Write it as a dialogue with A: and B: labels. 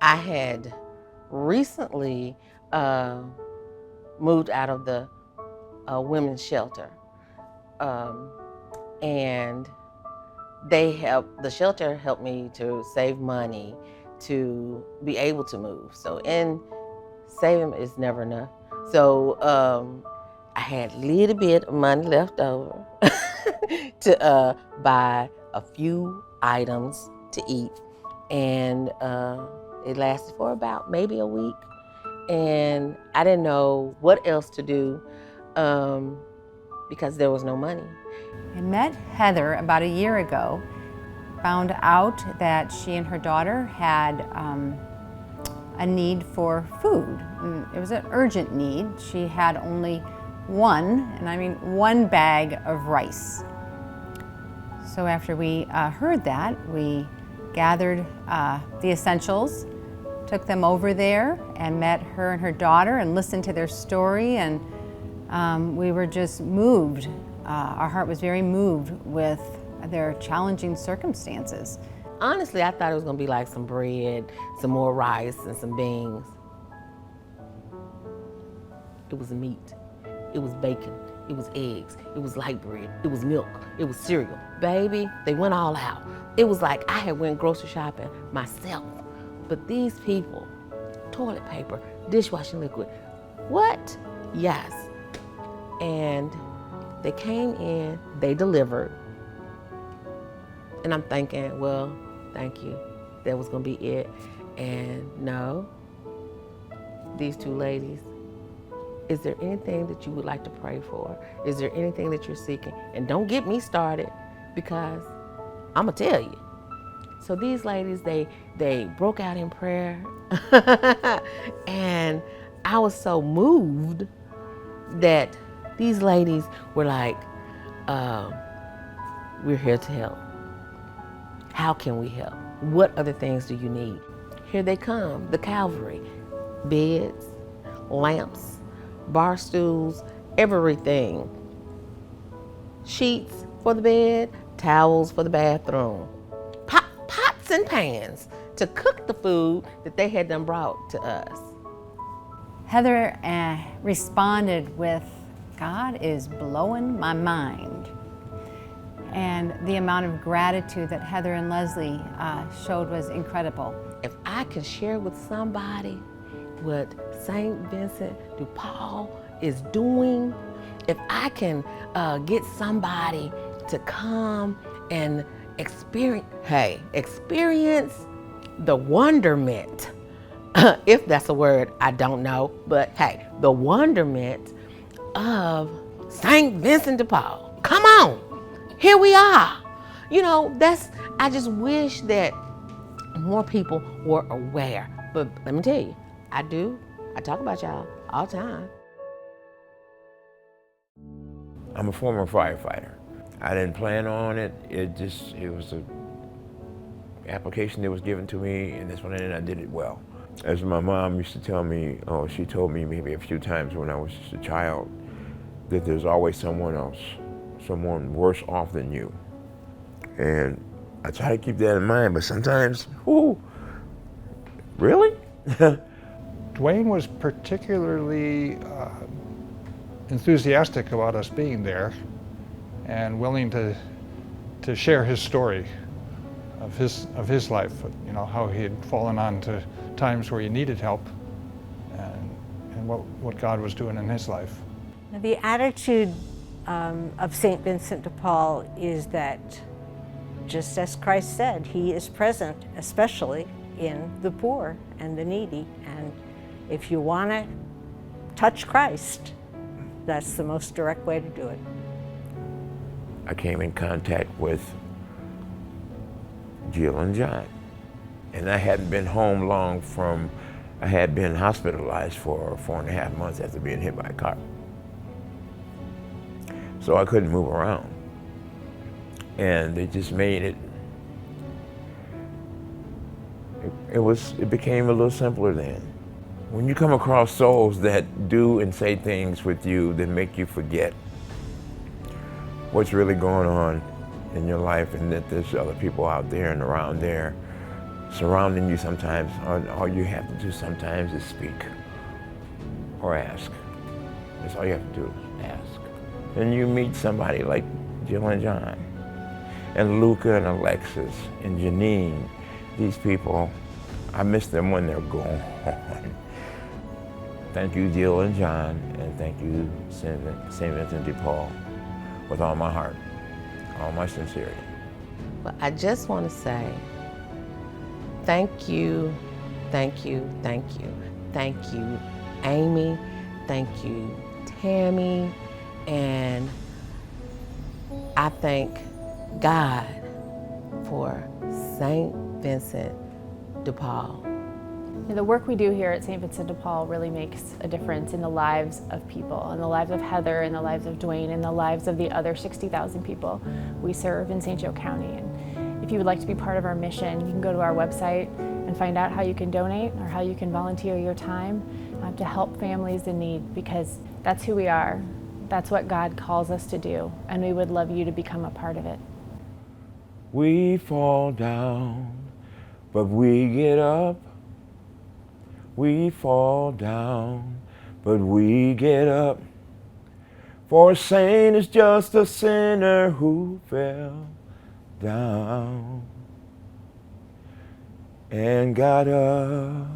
A: I had recently moved out of the women's shelter, and the shelter helped me to save money to be able to move. So, and saving is never enough. So I had a little bit of money left over to buy a few items to eat, and it lasted for about maybe a week, and I didn't know what else to do because there was no money.
B: I met Heather about a year ago, found out that she and her daughter had a need for food. And it was an urgent need. She had only one, and I mean one bag of rice. So after we heard that, we gathered the essentials, took them over there and met her and her daughter and listened to their story, and we were just moved. Our heart was very moved with their challenging circumstances.
A: Honestly, I thought it was gonna be like some bread, some more rice, and some beans. It was meat, it was bacon, it was eggs, it was light bread, it was milk, it was cereal. Baby, they went all out. It was like I had went grocery shopping myself. But these people, toilet paper, dishwashing liquid, what? Yes. And they came in, they delivered. And I'm thinking, well, thank you. That was gonna be it. And no, these two ladies, is there anything that you would like to pray for? Is there anything that you're seeking? And don't get me started, because I'm gonna tell you. So these ladies, they broke out in prayer. And I was so moved that these ladies were like, we're here to help. How can we help? What other things do you need? Here they come, the Calvary. Beds, lamps, bar stools, everything. Sheets for the bed, towels for the bathroom. Pots and pans to cook the food that they had done brought to us.
B: Heather responded with, God is blowing my mind. And the amount of gratitude that Heather and Leslie showed was incredible.
A: If I can share with somebody what St. Vincent de Paul is doing, if I can get somebody to come and experience the wonderment, if that's a word, I don't know, but hey, the wonderment of St. Vincent de Paul. Come on, here we are. You know, I just wish that more people were aware. But let me tell you, I talk about y'all all the time.
C: I'm a former firefighter. I didn't plan on it. It was an application that was given to me, and this one, and I did it well. As my mom used to tell me, she told me maybe a few times when I was just a child, that there's always someone else, someone worse off than you. And I try to keep that in mind, but sometimes, really?
D: Duane was particularly enthusiastic about us being there and willing to share his story of his life, you know, how he had fallen on to times where he needed help and what God was doing in his life.
E: The attitude of St. Vincent de Paul is that, just as Christ said, he is present, especially in the poor and the needy. And if you want to touch Christ, that's the most direct way to do it.
C: I came in contact with Jill and John, and I hadn't been home long I had been hospitalized for 4.5 months after being hit by a car. So I couldn't move around. And they just made it became a little simpler then. When you come across souls that do and say things with you that make you forget what's really going on in your life, and that there's other people out there and around there surrounding you sometimes. All you have to do sometimes is speak or ask. That's all you have to do is ask. Then you meet somebody like Jill and John, and Luca and Alexis and Janine. These people, I miss them when they're gone. Thank you, Jill and John, and thank you, St. Vincent de Paul, with all my heart, all my sincerity.
A: But I just want to say thank you, thank you, thank you. Thank you, Amy. Thank you, Tammy. And I thank God for St. Vincent de Paul.
F: The work we do here at St. Vincent de Paul really makes a difference in the lives of people, in the lives of Heather, in the lives of Duane, in the lives of the other 60,000 people we serve in St. Joe County. And if you would like to be part of our mission, you can go to our website and find out how you can donate or how you can volunteer your time to help families in need, because that's who we are. That's what God calls us to do, and we would love you to become a part of it.
C: We fall down, but we get up. We fall down, but we get up. For a saint is just a sinner who fell down and got up.